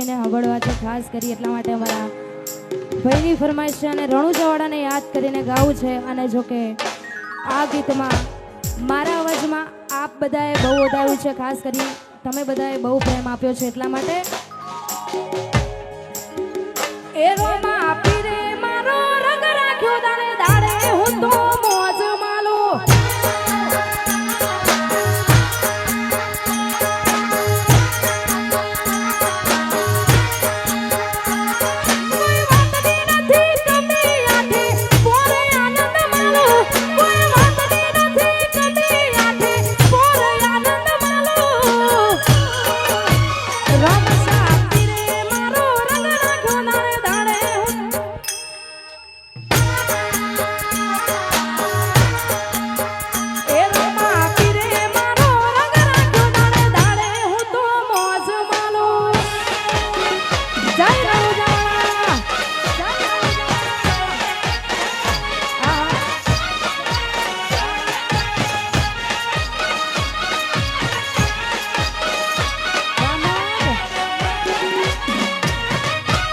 એને હંભળવા છે ખાસ કરી એટલા માટે અમારા ભાઈની ફરમાઈશ છે અને રણુજાવાળાને યાદ કરીને ગાવું છે। અને જો કે આ ગીતમાં મારા અવાજમાં આપ બધાએ બહુ વધાર્યું છે, ખાસ કરી તમે બધાએ બહુ પ્રેમ આપ્યો છે એટલા માટે એ રોમાં આપી રે મારો રંગ રાખ્યો દાડે દાડે હું તો મોજ માલો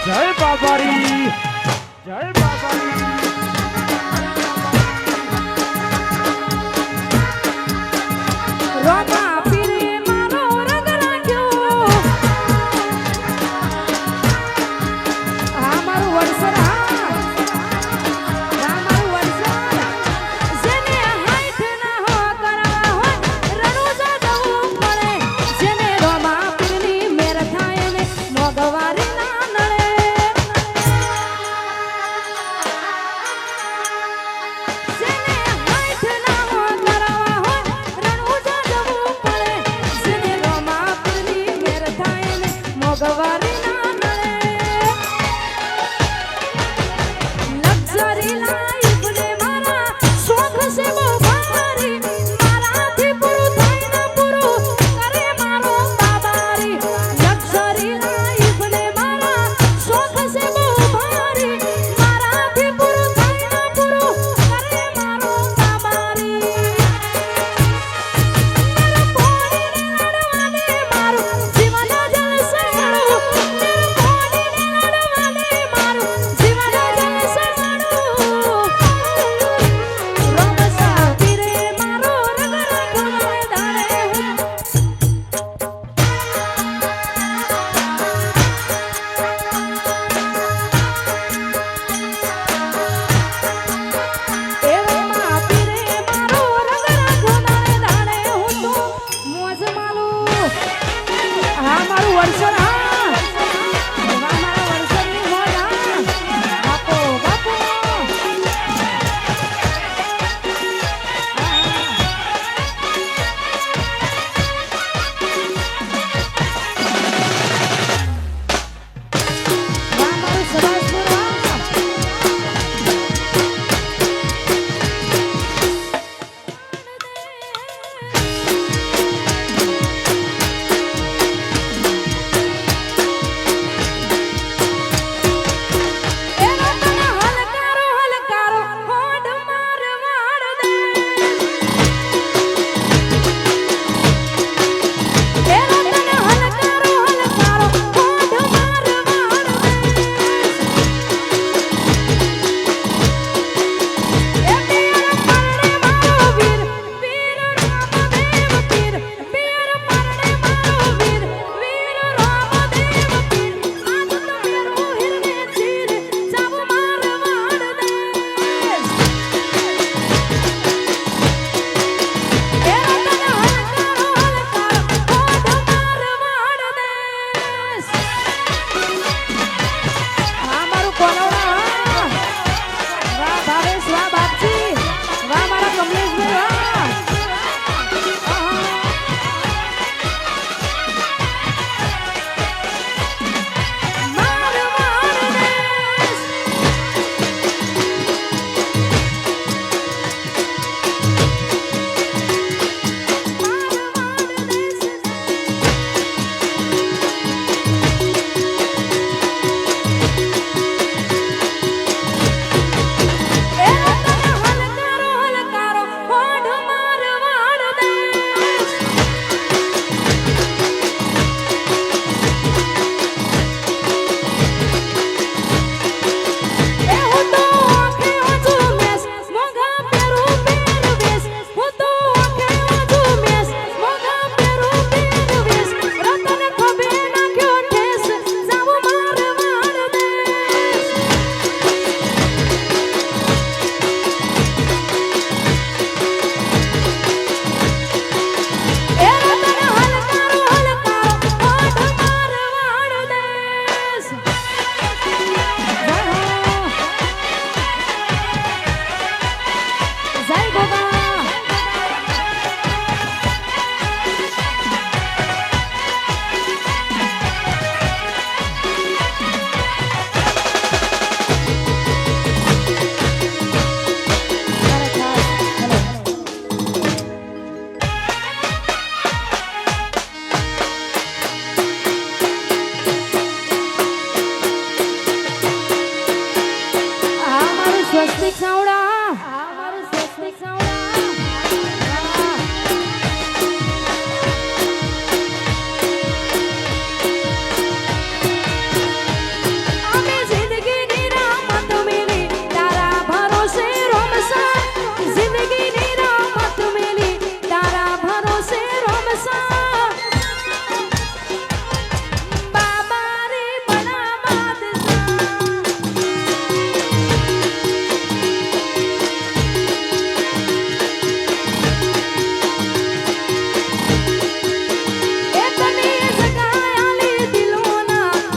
जय बाबारी जय बाबारी रोमा पीरे मारो रंग राख्यो मारू वरसर मारू वरसर जेने हाथ ना हो करवा हो रણુજા જવું પડે જેને રોમા પીરની મેર થાય ને મોગવારી ના નડે જેને હાથ ના હો કરવા હો રણુજા જવું પડે જેને રોમા પીરની મેર થાય ને મોગવારી ના નડે લક્ઝરી લાઈફ ને મારા શોખ છે બહુ ભારી મારાથી પૂરું થાય ને પૂરું કરે મારો બાબારી લક્ઝરી લાઈફ ને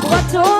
વચો